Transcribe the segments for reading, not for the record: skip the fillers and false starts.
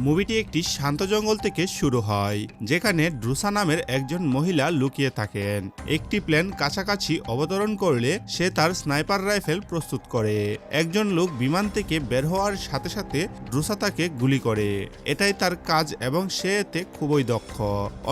মুভিটি একটি শান্ত জঙ্গল থেকে শুরু হয়, যেখানে ড্রুসা নামের একজন মহিলা লুকিয়ে থাকেন। একটি প্লেন কাছাকাছি অবতরণ করলে সে তার স্নাইপার রাইফেল প্রস্তুত করে। একজন লোক বিমান থেকে বের হওয়ার সাথে সাথে ড্রুসা তাকে গুলি করে। এটাই তার কাজ এবং সে এতে খুবই দক্ষ।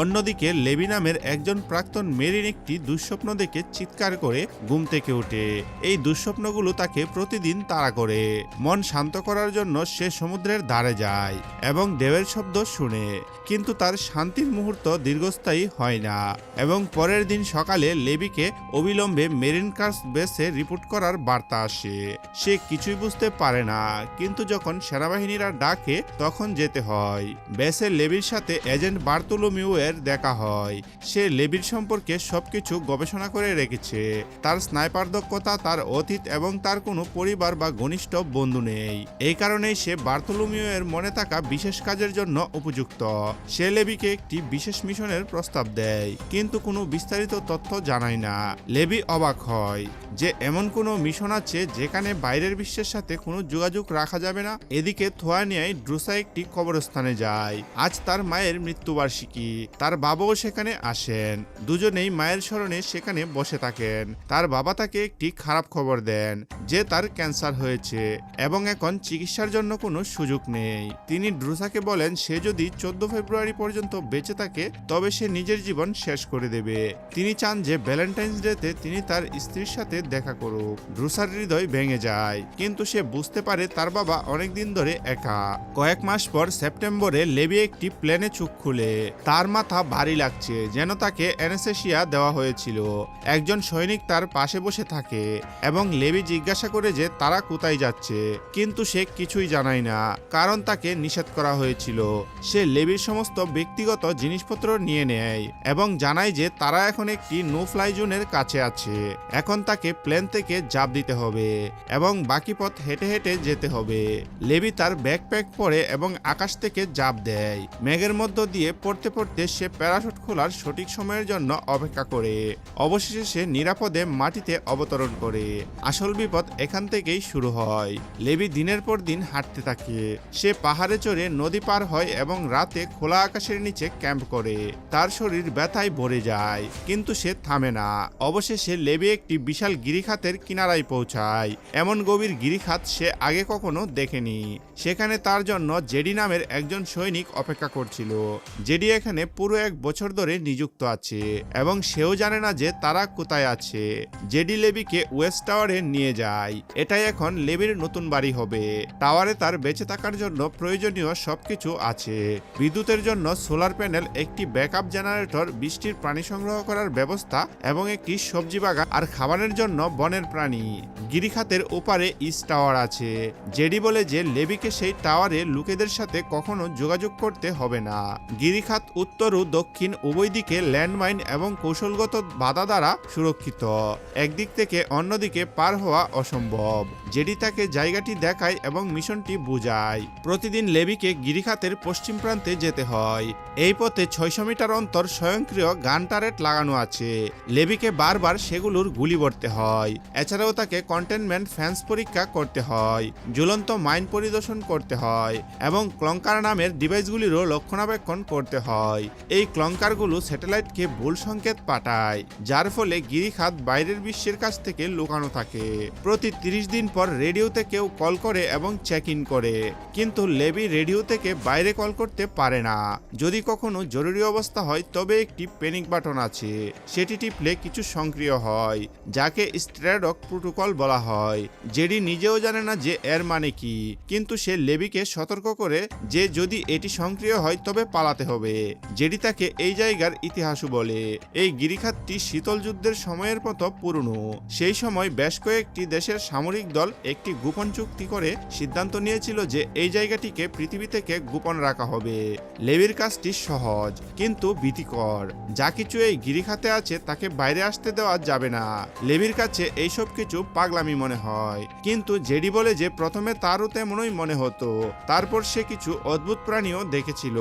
অন্যদিকে লেবি নামের একজন প্রাক্তন মেরিন একটি দুঃস্বপ্ন দেখে চিৎকার করে ঘুম থেকে ওঠে। এই দুঃস্বপ্নগুলো তাকে প্রতিদিন তাড়া করে। মন শান্ত করার জন্য সে সমুদ্রের ধারে যায় এবং ঢেউয়ের শব্দ শুনে, কিন্তু তার শান্তির মুহূর্ত দীর্ঘস্থায়ী হয় না এবং পরের দিন সকালে লেবিকে অবিলম্বে মেরিন কার্স বেসে রিপোর্ট করার বার্তা আসে। সে কিছুই বুঝতে পারে না, কিন্তু যখন সেনাবাহিনীরা ডাকে তখন যেতে হয়। বেসে লেবির সাথে এজেন্ট বার্তোলোমিউ এর দেখা হয়। সে লেবির সম্পর্কে সবকিছু গবেষণা করে রেখেছে। তার স্নাইপার দক্ষতা, তার অতীত এবং তার কোনো পরিবার বা ঘনিষ্ঠ বন্ধু নেই। এই কারণেই সে বার্তোলোমিউ এর মনে থাকা বিশেষ কাজের জন্য উপযুক্ত। সে লেবিকে একটি বিশেষ মিশনের প্রস্তাব দেয়, কিন্তু কোনো বিস্তারিত তথ্য জানায় না। লেবি অবাক হয় যে এমন কোনো মিশন আছে যেখানে বাইরের বিশ্বের সাথে কোনো যোগাযোগ রাখা যাবে না। এদিকে থোয়ানিয়ায় ড্রুসা একটি কবরস্থানে যায়। আজ তার মায়ের মৃত্যুবার্ষিকী। তার বাবাও সেখানে আসেন। দুজনেই মায়ের স্মরণে সেখানে বসে থাকেন। তার বাবা তাকে একটি খারাপ খবর দেন যে তার ক্যান্সার হয়েছে এবং এখন চিকিৎসার জন্য কোনো সুযোগ নেই। তিনি ড্রুসাকে বলেন সে যদি 14 ফেব্রুয়ারি পর্যন্ত বেঁচে থাকে তবে সে নিজের জীবন শেষ করে দেবে। তিনি চান যে ভ্যালেন্টাইন্স ডেতে তিনি তার স্ত্রীর সাথে দেখা করুক। ড্রুসার হৃদয় ভেঙে যায়, কিন্তু সে বুঝতে পারে তার বাবা অনেকদিন ধরে একা। কয়েক মাস পর সেপ্টেম্বরে লেবি একটি প্লেনে চোখ খুলে। তার মাথা ভারী লাগছে, যেন তাকে অ্যানেসথেসিয়া দেওয়া হয়েছিল। একজন সৈনিক তার পাশে বসে থাকে এবং লেবি জিজ্ঞাসা করে যে তারা কোথায় যাচ্ছে, কিন্তু সে কিছুই জানায় না, কারণ তাকে নিষেধ করা হয়েছিল। সে লেবির সমস্ত ব্যক্তিগত জিনিসপত্র নিয়ে নেয় এবং জানায় যে তারা এখন একটি নো ফ্লাই জোনের কাছে আছে। এখন তাকে প্লেন থেকে ঝাঁপ দিতে হবে এবং বাকি পথ হেঁটে হেঁটে যেতে হবে। লেবি তার ব্যাকপ্যাক পরে এবং আকাশ থেকে ঝাঁপ দেয়। মেঘের মধ্য দিয়ে পড়তে পড়তে সে প্যারাশুট খোলার সঠিক সময়ের জন্য অপেক্ষা করে। অবশেষে সে নিরাপদে মাটিতে অবতরণ করে। আসল বিপদ এখান থেকেই শুরু হয়। লেবি দিনের পর দিন হাঁটতে থাকে। সে পাহাড়ে চড়ে নদী পার হয় এবং রাতে খোলা আকাশের নিচে ক্যাম্প করে। তার শরীর ব্যথায় ভরে যায়, কিন্তু সে থামে না। অবশেষে লেবি একটি বিশাল গিরিখাতের কিনারায় পৌঁছায়। এমন গভীর গিরিখাত সে আগে কখনো দেখেনি। সেখানে তার জন্য জেডি নামের একজন সৈনিক অপেক্ষা করছিল। জেডি এখানে পুরো 1 বছর ধরে নিযুক্ত আছে এবং সেও জানে না যে তারা কোথায় আছে। জেডি লেবিকে ওয়েস্ট টাওয়ারে নিয়ে যায়। এটাই এখন লেবির নতুন বাড়ি হবে। টাওয়ারে তার বেঁচে থাকার জন্য প্রয়োজনীয় সবকিছু আছে। বিদ্যুতের জন্য সোলার প্যানেল, একটি ব্যাকআপ জেনারেটর, বৃষ্টির পানি সংগ্রহ করার ব্যবস্থা এবং একটি সবজি বাগান, আর খাবারের জন্য বনের প্রাণী। গিরিখাতের ওপারে ইস্ট টাওয়ার আছে। জেডি বলে যে লেবিকে সেই টাওয়ারে লোকেদের সাথে কখনো যোগাযোগ করতে হবে না। গিরিখাত উত্তর ও দক্ষিণ উভয় দিকে ল্যান্ডমাইন এবং কৌশলগত বাধা দ্বারা সুরক্ষিত। একদিক থেকে অন্যদিকে পার হওয়া অসম্ভব। জেডি তাকে জায়গাটি দেখায় এবং মিশনটি বুঝায়। প্রতিদিন লেবিকে গিরিখাতের পশ্চিম প্রান্তে যেতে হয়। এই পথে 600 মিটার অন্তর স্বয়ংক্রিয় গান টারেট লাগানো আছে। লেবিকে বারবার সেগুলোর গুলি করতে হয়। এছাড়াও তাকে কন্টেনমেন্ট ফ্যান্স পরীক্ষা করতে হয়, ঝুলন্ত মাইন পরিদর্শন করতে হয় এবং ক্লঙ্কার নামের ডিভাইসগুলিরও রক্ষণাবেক্ষণ করতে হয়। এই ক্লঙ্কারগুলো স্যাটেলাইটকে ভুল সংকেত পাঠায়, যার ফলে গিরিখাত বাইরের বিশ্বের কাছ থেকে লুকানো থাকে। প্রতি 30 দিন পর রেডিওতে কেউ কল করে এবং চেক ইন করে, কিন্তু লেবি রেডিও থেকে বাইরে কল করতে পারে না। যদি কখনো জরুরি অবস্থা হয় তবে একটি প্যানিক বাটন আছে। সেটি টিপলে কিছু সক্রিয় হয়, যাকে স্ট্র্যাডক প্রোটোকল বলা হয়। জেডি নিজেও জানে না যে এর মানে কি, কিন্তু সে লেবিকে সতর্ক করে যে যদি এটি সক্রিয় হয় তবে পালাতে হবে। জেডি তাকে এই জায়গার ইতিহাসও বলে। এই গিরিখাতটি শীতল যুদ্ধের সময়ের মতো পুরনো। সেই সময় বেশ কয়েকটি দেশের সামরিক দল একটি গোপন চুক্তি করে সিদ্ধান্ত নিয়েছিল যে এই জায়গাটিকে পৃথিবী থেকে গোপন রাখা হবে। লেবির কাজটি সহজ কিন্তু ভীতিকর। যা কিছু এই গিরিখাতে আছে তাকে বাইরে আসতে দেওয়া যাবে না। লেবির কাছে এইসব কিছু পাগলামি মনে হয়, কিন্তু জেডি বলে যে প্রথমে তারও তেমনই মনে হতো। তারপর সে কিছু অদ্ভুত প্রাণীও দেখেছিল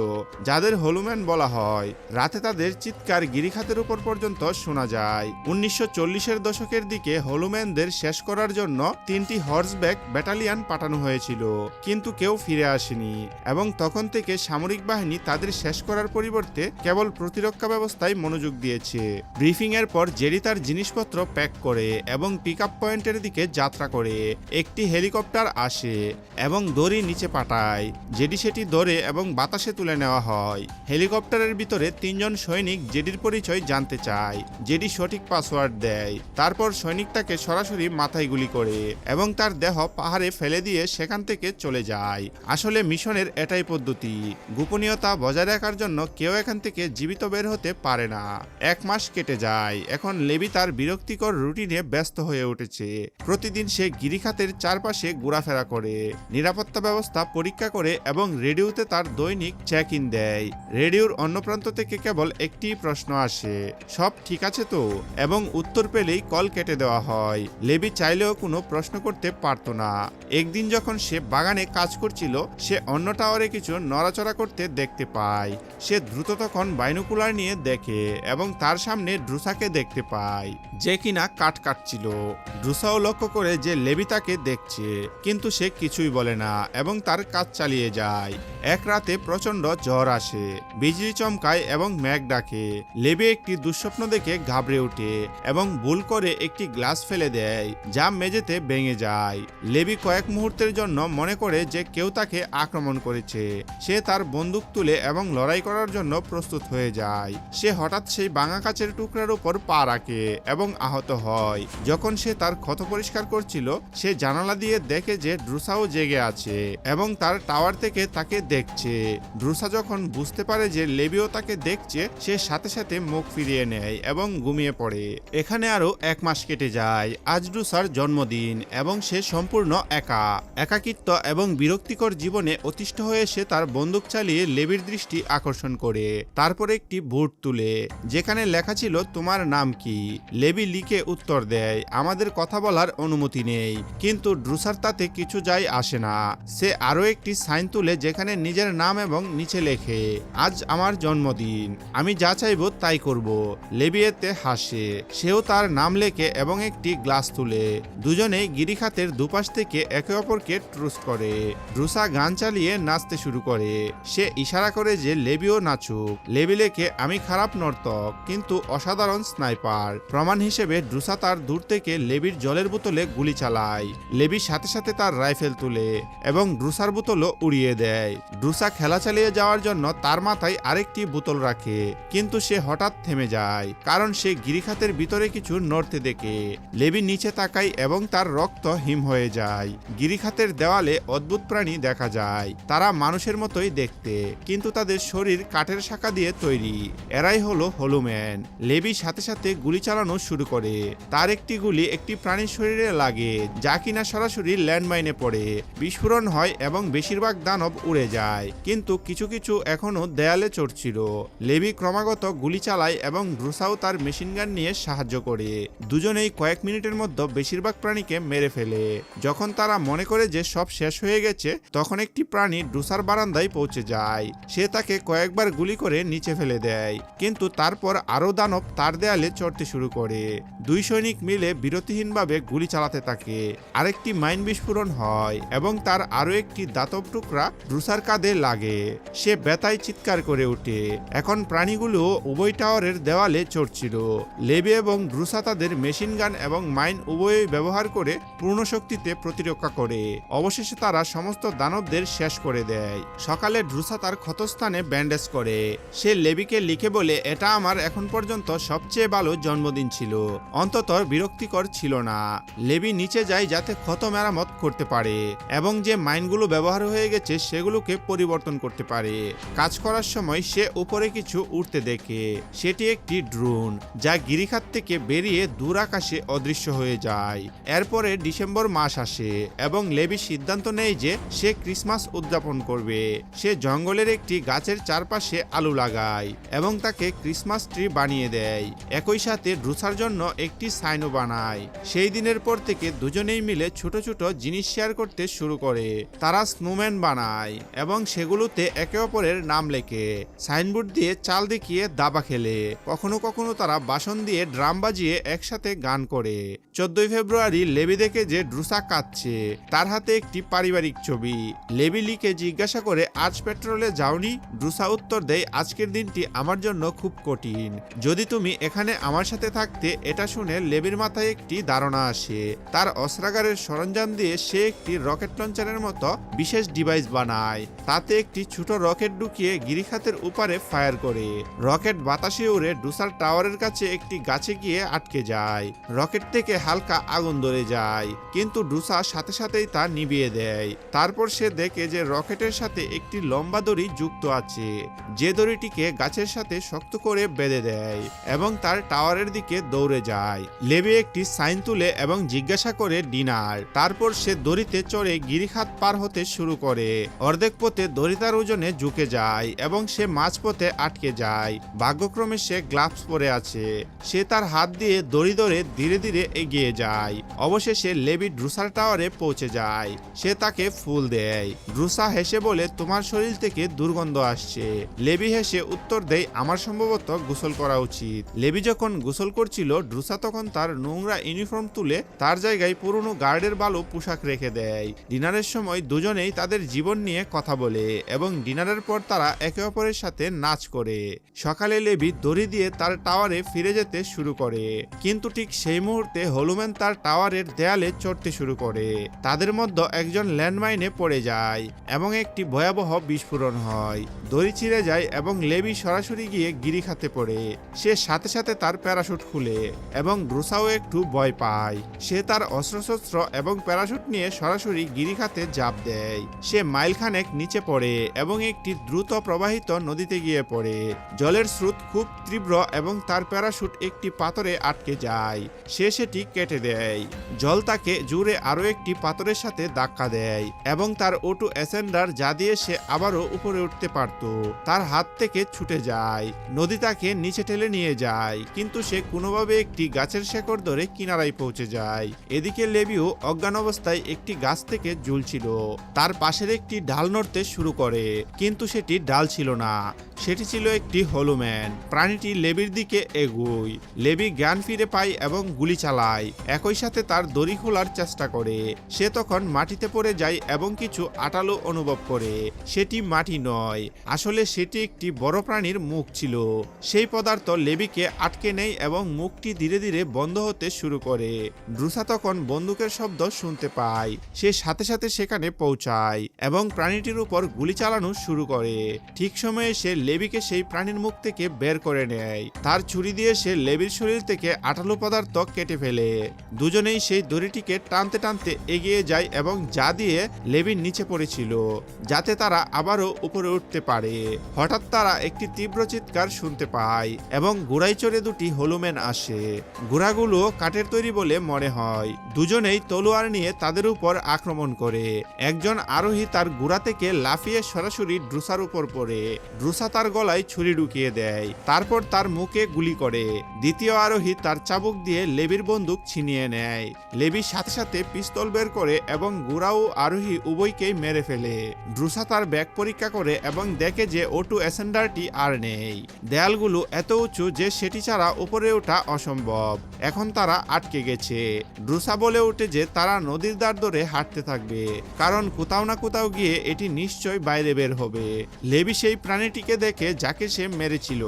যাদের হলুম্যান বলা হয়। রাতে তাদের চিৎকার গিরিখাতের উপর পর্যন্ত শোনা যায়। 1940-এর দশকের দিকে হলুম্যানদের শেষ করার জন্য 3টি হর্সব্যাক ব্যাটালিয়ন পাঠানো হয়েছিল, কিন্তু কেউ ফিরে আসেনি এবং তখন থেকে সামরিক বাহিনী তাদের শেষ করার পরিবর্তে কেবল প্রতিরক্ষা ব্যবস্থায় মনোযোগ দিয়েছে। ব্রিফিং এর পর জেডি তার জিনিসপত্র প্যাক করে এবং পিক আপ পয়েন্টের দিকে যাত্রা করে। একটি হেলিকপ্টার আসে এবং দড়ি নিচে পাঠায়। জেডি সেটি ধরে এবং বাতাসে তুলে নেওয়া হয়। হেলিকপ্টারের ভিতরে 3 জন সৈনিক জেডির পরিচয় জানতে চায়। জেডি সঠিক পাসওয়ার্ড দেয়। তারপর সৈনিকটাকে সরাসরি মাথায় গুলি করে এবং তার দেহ পাহাড়ে ফেলে দিয়ে সেখান থেকে চলে যায়। আসলে মিশনের এটাই পদ্ধতি, গোপনীয়তা বজায় রাখার জন্য কেউ এখান থেকে জীবিত বের হতে পারে না। 1 মাস কেটে যায়। এখন লেবি তার বিরক্তিকর রুটিনে ব্যস্ত হয়ে উঠেছে। প্রতিদিন সে গিরিখাতের চারপাশে ঘোরাফেরা করে, নিরাপত্তা ব্যবস্থা পরীক্ষা করে এবং রেডিওতে তার দৈনিক চেক ইন দেয়। রেডিওর অন্য প্রান্ত থেকে কেবল একটি প্রশ্ন আসে, সব ঠিক আছে তো, এবং উত্তর পেলেই কল কেটে দেওয়া হয়। লেবি চাইলেও কোনো প্রশ্ন করতে পারত না। একদিন যখন সে বাগানে কাজ করছিল, সে অন্য টাওয়ারে কিছু নড়াচড়া করতে দেখতে পায়। সে দ্রুত তখন বাইনোকুলার নিয়ে দেখে এবং তার সামনে ড্রুসাকে দেখতে পায়, যে কিনা কাঠ কাটছিল। ড্রুসাও লক্ষ্য করে যে লেবি তাকে দেখছে, কিন্তু সে কিছুই বলে না এবং তার কাজ চালিয়ে যায়। এক রাতে প্রচন্ড ঝড় আসে, বিজলি চমকায় এবং মেঘ ডাকে। লেবি একটি দুঃস্বপ্ন দেখে ঘাবড়ে ওঠে এবং ভুল করে একটি গ্লাস ফেলে দেয়, যা মেঝেতে ভেঙে যায়। লেবি কয়েক মুহূর্তের জন্য মনে করে যে কেউ তাকে আক্রমণ করেছে। সে তার বন্দুক তুলে এবং লড়াই করার জন্য প্রস্তুত হয়ে যায়। সে হঠাৎ সেই ভাঙা কাচের টুকরার উপর পা রাখে এবং আহত হয়। যখন সে তার ক্ষত পরিষ্কার করছিল, সে জানালা দিয়ে দেখে যে ড্রুসাও জেগে আছে এবং তার টাওয়ার থেকে তাকে দেখছে। ড্রুসা যখন বুঝতে পারে যে লেবিও তাকে দেখছে, সে সাথে সাথে মুখ ফিরিয়ে নেয় এবং ঘুমিয়ে পড়ে। এখানে আরো 1 মাস কেটে যায়। আজ ড্রুসার জন্মদিন এবং সে সম্পূর্ণ একাকিত্ব এবং বিরক্তিকর জীবনে অতিষ্ঠ হয়ে সে তার বন্দুক চালিয়ে লেবির দৃষ্টি আকর্ষণ করে। তারপর একটি বোর্ড তুলে, যেখানে লেখা ছিল তোমার নাম কি। লেবি লিখে উত্তর দেয়, আমাদের কথা বলার অনুমতি নেই। কিন্তু ড্রুসার তাতে কিছু যায় আসে না। সে আরো একটি সাইন তুলে, যেখানে নিজের নাম এবং নিচে লেখে, আজ আমার জন্মদিন, আমি যা চাইবো তাই করব। লেবি এতে হাসে। সেও তার নাম লেখে এবং একটি গ্লাস তুলে। দুজনেই গিরিখাতের দুপাশ থেকে একে অপরকে ট্রুস করে। ড্রুসা গান চালিয়ে নাচতে শুরু করে। সে ইশারা করে যে লেবিও নাচুক। লেবি লেখে, আমি খারাপ নর্তক কিন্তু অসাধারণ স্নাইপার। প্রমাণ হিসেবে ড্রুসা তার দূর থেকে লেবির জলের বোতলে গুলি চালায়। লেবির সাথে সাথে তার রাইফেল তুলে এবং ড্রুসার বোতলও উড়িয়ে দেয়। ড্রুসা খেলা চালিয়ে যাওয়ার জন্য তার মাথায় আরেকটি বোতল রাখে, কিন্তু সে হঠাৎ থেমে যায়, কারণ সে গিরিখাতের ভিতরে কিছু নড়তে দেখে। লেবি নিচে তাকায় এবং তার রক্ত হিম হয়ে যায়। গিরিখাতের দেওয়ালে অদ্ভুত প্রাণী দেখা যায়। তারা মানুষের মতোই দেখতে, কিন্তু তাদের শরীর কাঠের শাখা দিয়ে তৈরি। এরাই হলো হলুম্যান। লেবি সাথে সাথে গুলি চালানো শুরু করে। তার একটি গুলি একটি প্রাণীর শরীরে লাগে, যা কিনা সরাসরি ল্যান্ডমাইনে পড়ে। বিস্ফোরণ হয় এবং বেশিরভাগ দানব উড়ে যায়, কিন্তু কিছু কিছু এখনো দেয়ালে চড়ছিল। লেবি ক্রমাগত গুলি চালায় এবং ড্রুসাও তার মেশিনগান নিয়ে সাহায্য করে। দুজনেই কয়েক মিনিটের মধ্যে বেশিরভাগ প্রাণীকে মেরে ফেলে। যখন তারা মনে করে যে সব শেষ হয়ে গেছে, তখন একটি প্রাণী ড্রুসার বারান্দায় পৌঁছে যায়। সে তাকে কয়েকবার গুলি করে নিচে ফেলে দেয়, কিন্তু তারপর আরো দানব তার দেয়ালে চড়তে শুরু করে। 2 সৈনিক মিলে বিরতিহীনভাবে গুলি চালাতে থাকে। আরেকটি মাইন বিস্ফোরণ হয় এবং তার আরো একটি দাতব টুকরা ড্রুসার কাঁধে লাগে। সে ব্যথায় চিৎকার করে ওঠে। এখন প্রাণীগুলো উভয় টাওয়ারের দেওয়ালে চড়ছিল। লেবি এবং ড্রুসা তাদের মেশিন গান এবং মাইন উভয়ই ব্যবহার করে পূর্ণ শক্তিতে প্রতিরক্ষা করে। অবশেষে তারা সমস্ত দানবদের শেষ করে দেয়। সকালে ড্রুসা তার ক্ষতস্থানে ব্যান্ডেজ করে। সে লেবিকে লিখে বলে, এটা আমার এখন পর্যন্ত সবচেয়ে ভালো জন্মদিন ছিল, অন্তত বিরক্তিকর ছিল না। লেবি নিচে যায় যাতে ক্ষত মেরামত করতে পারে এবং যে মাইনগুলো ব্যবহার হয়ে গেছে সেগুলোকে পরিবর্তন করতে পারে। কাজ করার সময় সে উপরে কিছু উঠতে দেখে। সেটি একটি ড্রোন, যা গিরিখাত থেকে বেরিয়ে দূর আকাশে অদৃশ্য হয়ে যায়। এরপরে ডিসেম্বর মাস আসে এবং লেবি সিদ্ধান্ত নেয় যে সে ক্রিসমাস উদযাপন করবে। সে জঙ্গলের একটি গাছের চারপাশে আলু লাগায় এবং তাকে ক্রিসমাস ট্রি বানিয়ে দেয়। একই সাথে ড্রুসার জন্য একটি সাইনও বানায়। সেই দিনের পর থেকে দুজনেই মিলে ছোট ছোট জিনিস শেয়ার করতে শুরু করে। তারা স্নোম্যান বানায় এবং সেগুলোতে একে অপরের নাম লেখে। সাইনবোর্ড দিয়ে চাল দেখিয়ে দাবা খেলে। কখনো কখনো তারা বাসন দিয়ে ড্রাম বাজিয়ে একসাথে গান করে। 14 ফেব্রুয়ারি লেবি দেখে যে ড্রুসা কাঁদছে। তার হাতে একটি পারিবারিক ছবি। লেবি লিকে জিজ্ঞাসা করে আজ পেট্রোলে যাওনি? ড্রুসা উত্তর দেয় আজকের দিনটি আমার জন্য খুব কঠিন। যদি তুমি এখানে আমার সাথে থাকতে। এটা শুনে লেবির মাথায় একটি ধারণা আসে। তার অস্ত্রাগারের সরঞ্জাম দিয়ে সে একটি রকেট লঞ্চারের মতো বিশেষ ডিভাইস বানায়। তাতে একটি ছোট রকেট ঢুকিয়ে গিরিখাতের উপরে ফায়ার করে। রকেট বাতাসে উড়ে ড্রুসার টাওয়ারের কাছে একটি গাছে গিয়ে আটকে যায়। রকেট থেকে হালকা আগুন ধরে যায়, কিন্তু ড্রুসা সাথে সাথেই তা নিভিয়ে দেয়। তারপর সে দেখে যে রকেটের সাথে একটি লম্বা দড়ি যুক্ত আছে, যে দড়িটিকে গাছের সাথে শক্ত করে বেঁধে দেয় এবং তার টাওয়ারের দিকে দৌড়ে যায়। লেবি একটি সাইন তুলে এবং জিজ্ঞাসা করে ডিনার। তারপর সে দড়িতে চড়ে গিরিখাত পার হতে শুরু করে। অর্ধেক পথে দড়ি তার ওজনে ঝুঁকে যায় এবং সে মাঝপথে আটকে যায়। ভাগ্যক্রমে সে গ্লাভস পরে আছে। সে তার হাত দিয়ে দড়ি ধরে ধীরে ধীরে এগিয়ে যায়। অবশেষে লেবি ড্রুসার টাওয়ারে পৌঁছে যায়। সে তাকে ফুল দেয়। ড্রুসা হেসে বলে তোমার শরীর থেকে দুর্গন্ধ আসছে। লেবি হেসে উত্তর দেয় আমার সম্ভবত গোসল করা উচিত। লেবি যখন গোসল করছিল ড্রুসা তখন তার নোংরা ইউনিফর্ম তুলে তার জায়গায় পুরনো গার্ডের ভালো পোশাক রেখে দেয়। ডিনারের সময় দুজনেই তাদের জীবন নিয়ে কথা বলে এবং ডিনারের পর তারা একে অপরের সাথে নাচ করে। সকালে লেবি দড়ি দিয়ে তার টাওয়ারে ফিরে যেতে শুরু করে, কিন্তু ঠিক সেই মুহূর্তে হলুম্যান তার টাওয়ারের দেয়ালে চড়তে শুরু করে। তাদের মধ্যে একজন ল্যান্ডমাইনে পড়ে যায় এবং একটি ভয়াবহ বিস্ফোরণ হয়। দড়ি ছিঁড়ে যায় এবং লেবি সরাসরি গিয়ে গিরিখাতে পড়ে। সে সাথে সাথে তার প্যারাশুট খুলে এবং ড্রুসাও একটু ভয় পায়। সে তার অস্ত্রশস্ত্র এবং প্যারাশুট নিয়ে সরাসরি গিরিখাতে ঝাঁপ দেয়। সে মাইলখানেক নিচে পড়ে এবং একটি দ্রুত প্রবাহিত নদীতে গিয়ে পড়ে। জলের স্রোত খুব তীব্র এবং তার প্যারাশুট একটি পাথরে আটকে যায়। সে সেটি কেটে দেয়। জল তাকে জুড়ে আরো একটি পাথরের সাথে ধাক্কা দেয় এবং তার ওটু অ্যাসেন্ডার যা দিয়ে সে আবারও উপরে উঠতে পারত তার হাত থেকে ছুটে যায়। নদী তাকে নিচে ঠেলে নিয়ে যায়, কিন্তু সে কোনোভাবে একটি গাছের শেকড় ধরে কিনারায় পৌঁছে যায়। এদিকে লেবিও অজ্ঞান অবস্থায় একটি গাছ থেকে ঝুলছিল। তার পাশের একটি ডাল নড়তে শুরু করে, কিন্তু সেটি ডাল ছিল না, সেটি ছিল একটি হলুম্যান। প্রাণীটি লেবির দিকে এগোয়। লেবি জ্ঞান ফিরে পায় এবং গুলি চালায়, একই সাথে তার দড়ি খোলার চেষ্টা করে। সে তখন মাটিতে পড়ে যায় এবং কিছু আটালো অনুভব করে। সেটি মাটি নয়, আসলে সেটি একটি বড় প্রাণীর মুখ ছিল। সেই পদার্থ লেবিকে আটকে নেয় এবং মুখটি ধীরে ধীরে বন্ধ হতে শুরু করে। ড্রুসা তখন বন্দুকের শব্দ শুনতে পায়। সে সাথে সাথে সেখানে পৌঁছায় এবং প্রাণীটির উপর গুলি চালানো শুরু করে। ঠিক সময়ে সে লেবিকে সেই প্রাণীর মুখ থেকে বের করে নেয়। তার ছুরি দিয়ে সে লেবির শরীর থেকে আঠালো পদার্থ কেটে ফেলে। দুজনেই সেই দড়িটিকে টানতে টানতে এগিয়ে যায় এবং যা দিয়ে লেবির নিচে পড়েছিল, যাতে তারা আবারও উপরে উঠতে পারে। হঠাৎ তারা একটি তীব্র চিৎকার শুনতে পায় এবং ঘোড়ায় চড়ে দুটি হলুম্যান আসে। ঘোড়াগুলো কাঠের তৈরি বলে মনে হয়। দুজনেই তলোয়ার নিয়ে তাদের উপর আক্রমণ করে। একজন আরোহী তার ঘোড়া থেকে লাফিয়ে সরাসরি ড্রুসার উপর পড়ে। ড্রুসা তার গলায় ছুরি ঢুকিয়ে দেয়, তারপর তার মুখে গুলি করে। দ্বিতীয় আরোহী তার চাবুক দিয়ে লেবির বন্দুক ছিনিয়ে নেয়। লেবির সাথে সাথে পিস্তল বের করে এবং ঘোড়া ও আরোহী উভয়কেই মেরে ফেলে। ড্রুসা তার ব্যাগ পরীক্ষা করে এবং দেখে যে ওটু অ্যাসেন্ডারটি আর নেই। দেয়ালগুলো এত উঁচু যে সেটি ছাড়া উপরে ওঠা অসম্ভব। এখন তারা আটকে গেছে। ড্রুসা বলে ওঠে যে তারা নদীর ধার ধরে হাঁটতে থাকবে, কারণ কোথাও না কোথাও গিয়ে এটি নিশ্চয় বাইরে বের হবে। লেবি সেই প্রাণীটিকে দেখে যাকে সে মেরেছিল।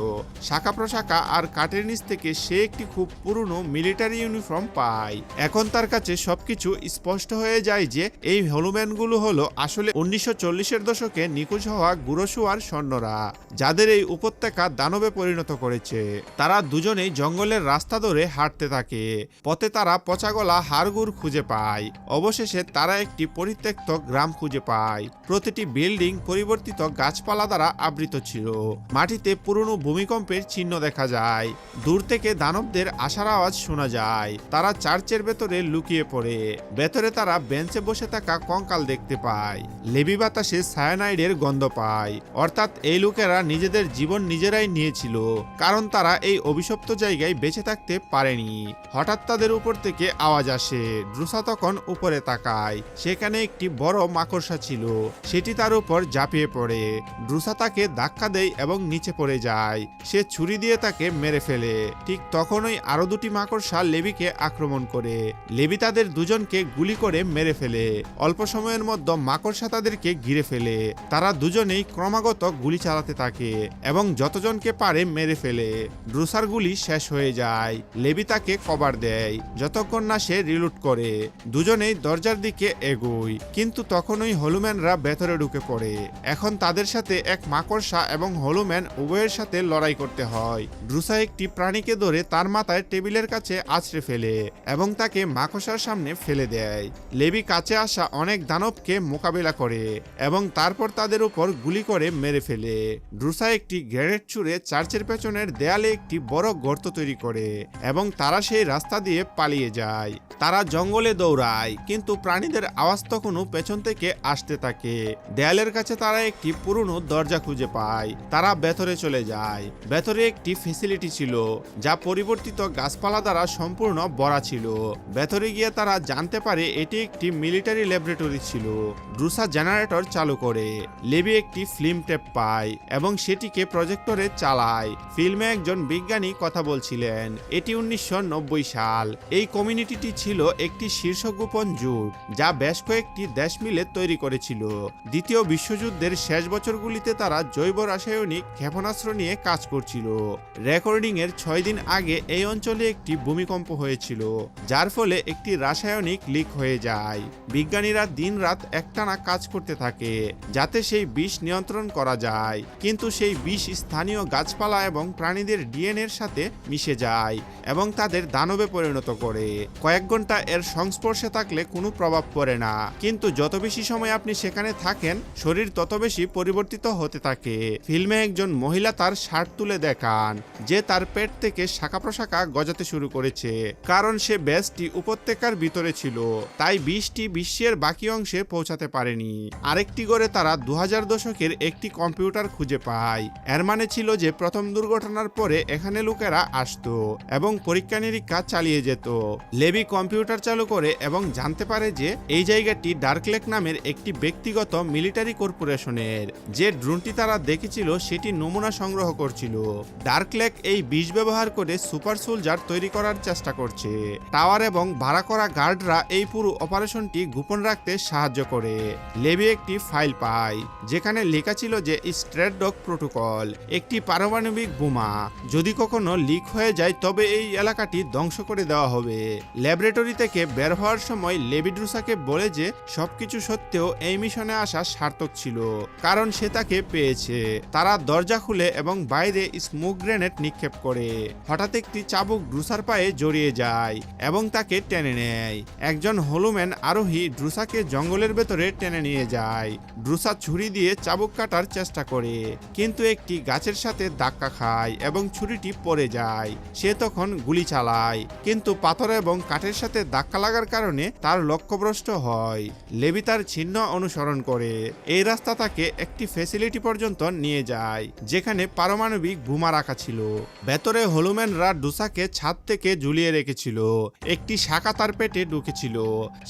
শাখা প্রশাখা আর কাঠের নিচ থেকে সে একটি খুব পুরনো মিলিটারি ইউনিফর্ম পায়। এখন তার কাছে সবকিছু স্পষ্ট হয়ে যায় যে এই হলুম্যানগুলো হলো আসলে 1940-এর দশকে নিখোঁজ হওয়া গুরুশুয়ার সৈন্যরা, যাদের এই উপত্যকা দানবে পরিণত করেছে। তারা দুজনেই জঙ্গলের রাস্তা ধরে হাঁটতে থাকে। পথে তারা পচাগলা হাড়গুড় খুঁজে পায়। অবশেষে তারা একটি পরিত্যক্ত গ্রাম খুঁজে পায়। প্রতিটি বিল্ডিং পরিবর্তিত গাছপালা দ্বারা আবৃত ছিল। ছিল। মাটিতে পুরনো ভূমিকম্পের চিহ্ন দেখা যায়। দূর থেকে দানবদের আসার আওয়াজ শোনা যায়। তারা চার্চের ভেতরে লুকিয়ে পড়ে। ভেতরে তারা বেঞ্চে বসে থাকা কঙ্কাল দেখতে পায়। লেবি বাতাসে সায়ানাইডের গন্ধ পায়, অর্থাৎ এই লোকেরা নিজেদের জীবন নিজেরাই নিয়েছিল, কারণ তারা এই অভিশপ্ত জায়গায় বেঁচে থাকতে পারেনি। হঠাৎ তাদের উপর থেকে আওয়াজ আসে। ড্রুসা তখন উপরে তাকায়। সেখানে একটি বড় মাকড়সা ছিল। সেটি তার উপর ঝাঁপিয়ে পড়ে। ড্রুসা তাকে ধাক্কা দেয় এবং নিচে পড়ে যায়। সে ছুরি দিয়ে তাকে মেরে ফেলে। ঠিক তখনই আরো দুটি মাকড়সা লেবিকে আক্রমণ করে। লেবি তাদের দুজনকে গুলি করে মেরে ফেলে। অল্প সময়ের মধ্যে মাকড়সা তাদেরকে ঘিরে ফেলে। তারা দুজনেই ক্রমাগত গুলি চালাতে থাকে এবং যতজনকে পারে মেরে ফেলে। ড্রুসার গুলি শেষ হয়ে যায়। লেবি তাকে কভার দেয় যতক্ষণ না সে রিলুট করে। দুজনেই দরজার দিকে এগোয়, কিন্তু তখনই হলুম্যানরা ভেতরে ঢুকে পড়ে। এখন তাদের সাথে এক মাকড়সা এবং হলুম্যান উভয়ের সাথে লড়াই করতে হয়। ড্রুসা একটি প্রাণীকে ধরে তার মাথায় টেবিলের কাছে আছড়ে ফেলে এবং তাকে মাকড়সার সামনে ফেলে দেয়। লেবি কাছে আসা অনেক দানবকে মোকাবিলা করে এবং তারপর তাদের উপর গুলি করে মেরে ফেলে। ড্রুসা একটি গ্রেনেড ছুঁড়ে চার্চের পেছনের দেয়ালে একটি বড় গর্ত তৈরি করে এবং তারা সেই রাস্তা দিয়ে পালিয়ে যায়। তারা জঙ্গলে দৌড়ায়, কিন্তু প্রাণীদের আওয়াজ তখনও পেছন থেকে আসতে থাকে। দেয়ালের কাছে তারা একটি পুরনো দরজা খুঁজে পায়। তারা ভেতরে চলে যায়। ভেতরে একটি ফ্যাসিলিটি ছিল যা পরিবর্তিত গাছপালা দ্বারা সম্পূর্ণ ভরা ছিল। ভেতরে গিয়ে তারা জানতে পারে এটি একটি মিলিটারি ল্যাবরেটরি ছিল। ড্রুসা জেনারেটর চালু করে। লেবি একটি ফিল্ম টেপ পায় এবং সেটিকে প্রজেক্টরে চালায়। ফিল্মে একজন বিজ্ঞানী কথা বলছিলেন। এটি 1990 সাল। এই কমিউনিটিটি ছিল একটি শীর্ষ গোপন জোট যা বেশ কয়েকটি দেশ মিলে তৈরি করেছিল। দ্বিতীয় বিশ্বযুদ্ধের শেষ বছরগুলিতে তারা জৈব রাসায়নিক ক্ষেপণাস্ত্র নিয়ে কাজ করছিল। রেকর্ডিং এর 6 দিন আগে এই অঞ্চলে একটি ভূমিকম্প হয়েছিল, যার ফলে একটি রাসায়নিক লিক হয়ে যায়। বিজ্ঞানীরা দিনরাত একটানা কাজ করতে থাকে যাতে সেই বিষ নিয়ন্ত্রণ করা যায়, কিন্তু সেই বিষ স্থানীয় গাছপালা এবং প্রাণীদের ডিএনএ এর সাথে মিশে যায় এবং তাদের দানবে পরিণত করে। কয়েক ঘন্টা এর সংস্পর্শে থাকলে কোনো প্রভাব পড়ে না, কিন্তু যত বেশি সময় আপনি সেখানে থাকেন শরীর তত বেশি পরিবর্তিত হতে থাকে। ফিল্মে একজন মহিলা তার শার্ট তুলে দেখান যে তার পেট থেকে শাখা প্রশাখা গজাতে শুরু করেছে, কারণ সে ব্যাসটি উপত্যকার ভিতরে ছিল, তাই বিষটি বিশ্বের বাকি অংশে পৌঁছাতে পারেনি। আরেকটি ঘরে তারা 2000 দশকের একটি কম্পিউটার খুঁজে পায়। এর মানে ছিল যে প্রথম দুর্ঘটনার পরে এখানে লোকেরা আসতো এবং পরীক্ষা নিরীক্ষা চালিয়ে যেত। লেবি কম্পিউটার চালু করে এবং জানতে পারে যে এই জায়গাটি ডার্কলেক নামের একটি ব্যক্তিগত মিলিটারি কর্পোরেশনের। যে ড্রোনটি তারা দেখেছিল সেটি নমুনা সংগ্রহ করছিল। ডার্কলেক এই বিষ ব্যবহার করে সুপার সোলজার তৈরি করার চেষ্টা করছে। টাওয়ার এবং ভাড়া করা গার্ডরা এই পুরো অপারেশনটি গোপন রাখতে সাহায্য করে। লেবি একটি ফাইল পায় যেখানে লেখা ছিল যে স্ট্রেট ডগ প্রোটোকল একটি পারমাণবিক বোমা যদি কখনো লিক হয়ে যায় তবে এই এলাকাটি ধ্বংস করে দেওয়া হবে। ল্যাবরেটরি থেকে বের হওয়ার সময় লেবি ড্রুসাকে বলে যে সবকিছু সত্ত্বেও এই মিশনে আসা সার্থক ছিল, কারণ সে তাকে পেয়েছে। তারা দরজা খুলে এবং বাইরে স্মোক গ্রেনেড নিক্ষেপ করে। হঠাৎ একটি চাবুক ড্রুসার পায়ে জড়িয়ে যায় এবং তাকে টেনে নেয়। একজন হলুম্যান আরোহী ড্রুসাকে জঙ্গলের ভেতরে টেনে নিয়ে যায়। ড্রুসা ছুরি দিয়ে চাবুক কাটার চেষ্টা করে, কিন্তু একটি গাছের সাথে ধাক্কা খায় এবং ছুরিটি পড়ে যায়। সে তখন গুলি চালায়, কিন্তু পাথর এবং কাঠের সাথে ধাক্কা লাগার কারণে তার লক্ষ্যভ্রষ্ট হয়। লেবি তার চিহ্ন অনুসরণ করে। এই রাস্তা তাকে একটি ফ্যাসিলিটি পর্যন্ত নিয়ে যায় যেখানে পারমাণবিক বোমা রাখা ছিল। ভেতরে হলুম্যানরা ড্রুসাকে ছাদ থেকে ঝুলিয়ে রেখেছিল। একটি শাখা তার পেটে ঢুকেছিল।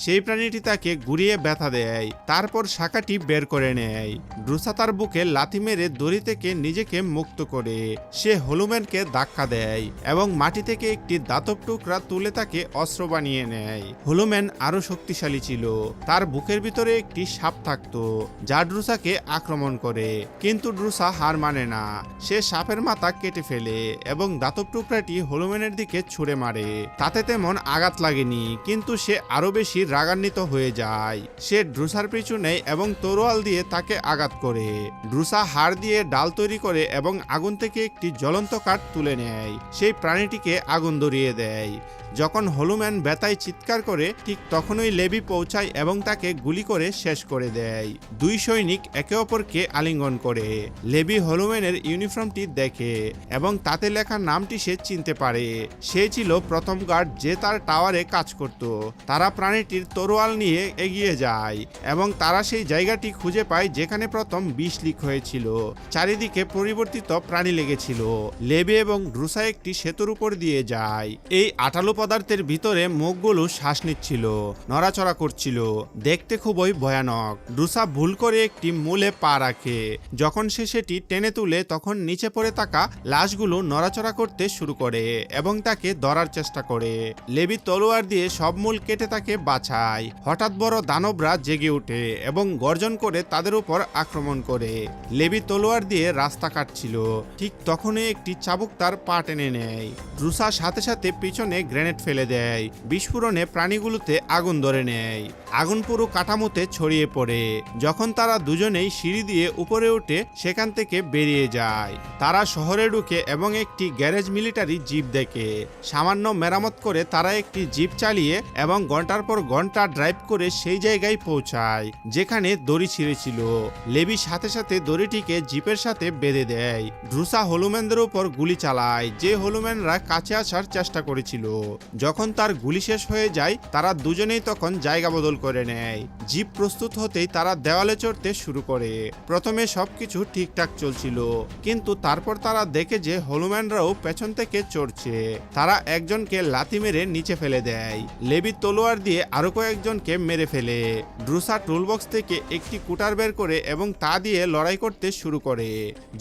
সেই প্রাণীটি তাকে ঘুরিয়ে ব্যথা দেয়, তারপর শাখাটি বের করে নেয়। ড্রুসা তার বুকে লাথি মেরে দড়ি থেকে নিজেকে মুক্ত করে। সে হলুম্যানকে ধাক্কা দেয় এবং মাটি থেকে একটি দাতব টুকরা তুলে তাকে অস্ত্র বানিয়ে নেয়। হলুম্যান আরো শক্তিশালী ছিল। তার বুকের ভিতরে একটি সাপ থাকতো যা ড্রুসাকে আক্রমণ করে, কিন্তু ড্রুসা হার মানে না। সে সাপের মাথা কেটে ফেলে এবং দাতব টুকরাটি হলুম্যানের দিকে ছুঁড়ে মারে। তাতে তেমন আঘাত লাগেনি, কিন্তু সে আরো বেশি রাগান্বিত হয়ে যায়। সে ড্রুসার পিছু নেয় এবং তরোয়াল দিয়ে তাকে আঘাত করে। ড্রুসা হাড় দিয়ে ডাল তৈরি করে এবং আগুন থেকে একটি জ্বলন্ত কাঠ তুলে নেয়। সেই প্রাণীটিকে আগুন ধরিয়ে দেয়। যখন হলুম্যান ব্যথায় চিৎকার করে ঠিক তখনই লেবি পৌঁছায় এবং তাকে গুলি করে শেষ করে দেয়। দুই সৈনিক একে অপরকে আলিঙ্গন করে। লেবি হলুম্যানের ইউনিফর্মটি দেখে এবং তাতে লেখা নামটি সে চিনতে পারে। সে ছিল প্রথম গার্ড যে তার টাওয়ারে কাজ করত। তারা প্রাণীটির তরোয়াল নিয়ে এগিয়ে যায় এবং তারা সেই জায়গাটি খুঁজে পায় যেখানে প্রথম বিষ লিক হয়েছিল। চারিদিকে পরিবর্তিত প্রাণী লেগেছিল। লেবি এবং ড্রুসা একটি সেতুর উপর দিয়ে যায়। এই আঠালো পদার্থের ভিতরে মুখগুলো শ্বাস নিচ্ছিল, নড়াচড়া করছিল, দেখতে খুবই ভয়ানক। ড্রুসা ভুল করে একটি মূলে পা রাখে। যখন সে সেটি টেনে তুলে তখন নিচে পড়ে থাকা লাশগুলো নড়াচড়া করতে শুরু করে এবং তাকে ধরার চেষ্টা করে। লেবি তলোয়ার দিয়ে সব মূল কেটে তাকে বাঁচায়। হঠাৎ বড় দানবরা জেগে ওঠে এবং গর্জন করে তাদের উপর আক্রমণ করে। লেবি তলোয়ার দিয়ে রাস্তা কাটছিল, ঠিক তখনই একটি চাবুক তার পা টেনে নেয়। ড্রুসা সাথে সাথে পিছনে গ্রেনেড ফেলে দেয়। বিস্ফোরণে প্রাণীগুলোতে আগুন ধরে নেয়। আগুন পুরো কাঠামোতে ছড়িয়ে পড়ে। যখন তারা দুজনেই সিঁড়ি দিয়ে উপরে উঠে সেখান থেকে বেরিয়ে যায়, তারা শহরে ঢুকে এবং একটি গ্যারেজ মিলিটারি জিপ দেখে। সামান্য মেরামত করে তারা একটি জিপ চালিয়ে এবং ঘন্টার পর ঘন্টা ড্রাইভ করে সেই জায়গায় পৌঁছায় যেখানে দড়ি ছিঁড়েছিল। লেবি সাথে সাথে দড়িটিকে জিপের সাথে বেঁধে দেয়। ড্রুসা হলুম্যানদের উপর গুলি চালায় যে হলুম্যানরা কাছে আসার চেষ্টা করেছিল। যখন তার গুলি শেষ হয়ে যায় তারা দুজনেই তখন জায়গা বদল করে নেয়। জিপ প্রস্তুত হতেই তারা দেওয়ালে চড়তে শুরু করে। প্রথমে সবকিছু ঠিকঠাক চলছিল, কিন্তু তারপর তারা দেখে যে হলুম্যানরাও পেছন থেকে চড়ছে। তারা একজনকে লাথি মেরে নিচে ফেলে দেয়। লেবি তলোয়ার দিয়ে আরো কয়েকজনকে মেরে ফেলে। ড্রুসা টুলবক্স থেকে একটি কুটার বের করে এবং তা দিয়ে লড়াই করতে শুরু করে।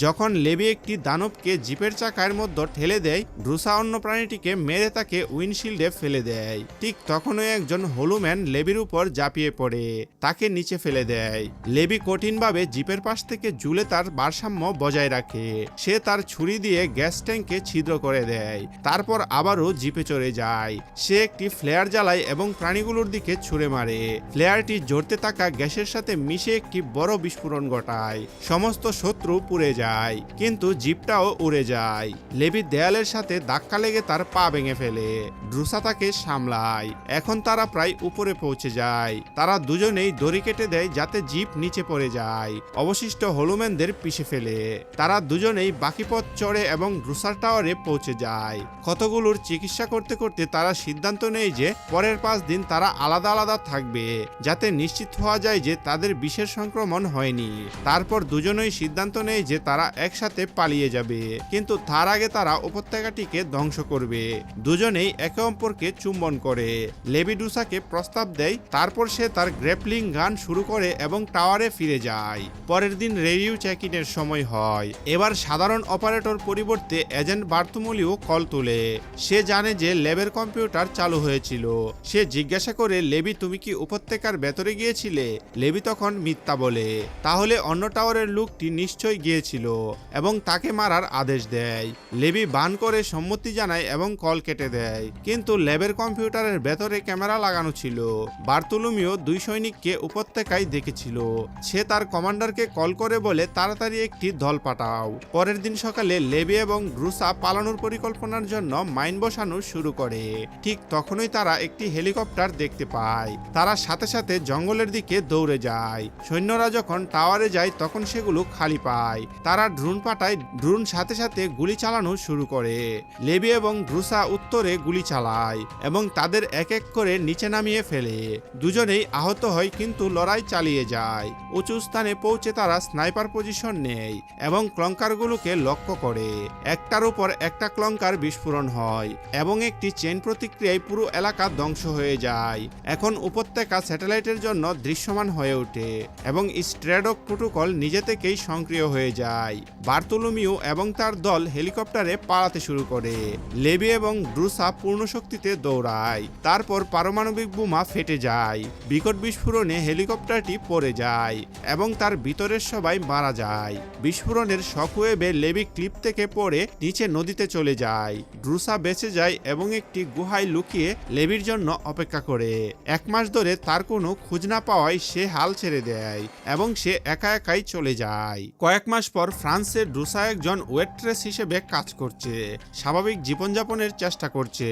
যখন লেবি একটি দানবকে জিপের চাকার মধ্যে ঠেলে দেয়, ড্রুসা অন্য প্রাণীটিকে মেরে তাকে উইন্ডশিল্ডে ফেলে দেয়। ঠিক তখনই একজন হলুম্যান লেবির উপর ঝাঁপিয়ে পড়ে তাকে নিচে ফেলে দেয়। লেবি কঠিনভাবে জিপের পাশ থেকে ঝুলে তার ভারসাম্য বজায় রাখে। সে তার ছুরি দিয়ে গ্যাস ট্যাঙ্কে ছিদ্র করে দেয়। তারপর আবারও জিপে চড়ে যায়। সে একটি ফ্লেয়ার জ্বালায় এবং প্রাণীগুলোর দিকে ছুঁড়ে মারে। ফ্লেয়ারটি জ্বলতে থাকা গ্যাসের সাথে মিশে একটি বড় বিস্ফোরণ ঘটায়। সমস্ত শত্রু পুড়ে যায়, কিন্তু জিপটাও উড়ে যায়। লেবি দেয়ালের সাথে ধাক্কা লেগে তার পা ভেঙে ফেলে। ড্রুসা তাকে সামলায়। এখন তারা প্রায় উপরে পৌঁছে যায়। তারা দুজনেই দড়ি কেটে দেয় যাতে জিপ নিচে পড়ে যায়। অবশিষ্ট হলুম্যানদের পিষে ফেলে। তারা দুজনেই বাকি পথ চড়ে এবং ড্রুসার টাওয়ারে পৌঁছে যায়। ক্ষতগুলোর চিকিৎসা করতে করতে তারা সিদ্ধান্ত নেয় যে পরের 5 দিন তারা আলাদা আলাদা থাকবে, যাতে নিশ্চিত হওয়া যায় যে তাদের বিষের সংক্রমণ হয়নি। তারপর দুজনেই সিদ্ধান্ত নেয় যে তারা একসাথে পালিয়ে যাবে, কিন্তু তার আগে তারা উপত্যকাটিকে ধ্বংস করবে। দুজনেই একে অপরকে চুম্বন করে। লেবি ড্রুসাকে প্রস্তাব দেয়। তারপর সে তার গ্র্যাপলিং গান শুরু করে এবং টাওয়ারে ফিরে যায়। পরের দিন রেডিও চেক ইনের সময় হয়। এবার সাধারণ অপারেটর পরিবর্তে এজেন্ট বার্তুমুলিও কল তুলে। সে জানে যে ল্যাবের কম্পিউটার চালু হয়েছিল। সে জিজ্ঞাসা করে, লেবি তুমি কি উপত্যকার ভেতরে গিয়েছিলে? লেবি তখন মিথ্যা বলে। তাহলে অন্য টাওয়ারের লোকটি নিশ্চয়ই গিয়েছিল এবং তাকে মারার আদেশ দেয়। লেবি বান করে সম্মতি জানায় এবং কল কেটে দেয়, কিন্তু ল্যাবের কম্পিউটারের ভেতরে ক্যামেরা লাগানো ছিল। বার্তুলুমিও 2 সৈনিককে উপত্যকায় দেখেছিল। সে তার কমান্ডারকে কল করে বলে তাড়াতাড়ি একটি দল পাঠাও। পরের দিন সকালে লেবি এবং ড্রুসা পালানোর পরিকল্পনার জন্য মাইন বসানো শুরু করে। ঠিক তখনই তারা একটি হেলিকপ্টার দেখতে পায়। তারা সাথে সাথে জঙ্গলের দিকে দৌড়ে যায়। সৈন্যরা যখন টাওয়ারে যায় তখন সেগুলো খালি পায়। তারা ড্রোন পাঠায়। ড্রোন সাথে সাথে গুলি চালানো শুরু করে। লেবি এবং ড্রুসা উত্তরে গুলি চালায় এবং তাদের এক এক করে নিচে নামিয়ে ফেলে। দুজনেই আহত হয়, কিন্তু লড়াই চালিয়ে যায়। উঁচু স্থানে পৌঁছে তারা স্নাইপার পজিশন নেয় এবং ক্লঙ্কারগুলোকে লক্ষ্য করে। একটার উপর একটা ক্লঙ্কার বিস্ফোরণ হয় এবং একটি চেইন প্রতিক্রিয়ায় পুরো এলাকা ধ্বংস হয়ে যায়। এখন উপত্যকা স্যাটেলাইটের জন্য দৃশ্যমান হয়ে ওঠে এবং স্ট্র্যাডক প্রোটোকল নিজে থেকেই সক্রিয় হয়ে যায়। বার্তুলুমিও এবং তার দল হেলিকপ্টারে পালাতে শুরু করে। লেবি এবং ড্রুসা পূর্ণ শক্তিতে দৌড়ায়। তারপর পারমাণবিক বোমা ফেটে যায়। বিকট বিস্ফোরণে হেলিকপ্টারটি পড়ে যায় এবং তার ভিতরের সবাই মারা যায়। বিস্ফোরণের শকওয়েভে লেবি ক্লিপ থেকে পড়ে নিচে নদীতে চলে যায়। ড্রুসা বেঁচে যায় এবং একটি গুহায় লুকিয়ে লেবির জন্য অপেক্ষা করে। 1 মাস ধরে তার কোনো খোঁজ না পাওয়ায় সে হাল ছেড়ে দেয় এবং সে একা একাই চলে যায়। কয়েক মাস পর ফ্রান্সে ড্রুসা একজন ওয়েট্রেস হিসেবে কাজ করছে, স্বাভাবিক জীবনযাপনের চেষ্টা করছে।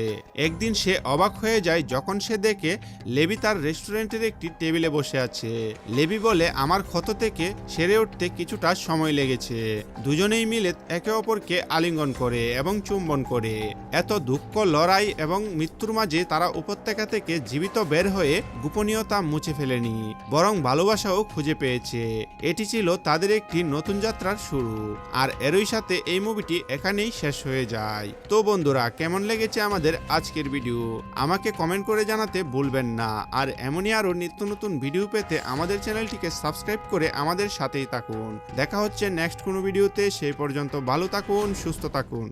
একদিন সে অবাক হয়ে যায় যখন সে দেখে লেবি তার রেস্টুরেন্টের একটি টেবিলে বসে আছে। লেভি বলে, আমার ক্ষত থেকে সেরে উঠতে কিছুটা সময় লেগেছে। দুজনেই মিলে একে অপরকে আলিঙ্গন করে এবং চুম্বন করে। এত দুঃখ, লড়াই এবং মৃত্যুর মাঝে তারা উপত্যকা থেকে জীবিত বের হয়ে গোপনীয়তা মুছে ফেলেনি, বরং ভালোবাসাও খুঁজে পেয়েছে। এটি ছিল তাদের একটি নতুন যাত্রার শুরু। আর এরই সাথে এই মুভিটি এখানেই শেষ হয়ে যায়। তো বন্ধুরা, কেমন লেগেছে আমাদের আজকের ভিডিও আমাকে কমেন্ট করে জানাতে ভুলবেন না। আর এমনই আরো নিত্য নতুন ভিডিও পেতে আমাদের চ্যানেলটিকে সাবস্ক্রাইব করে আমাদের সাথেই থাকুন। দেখা হচ্ছে নেক্সট কোনো ভিডিওতে। সেই পর্যন্ত ভালো থাকুন, সুস্থ থাকুন।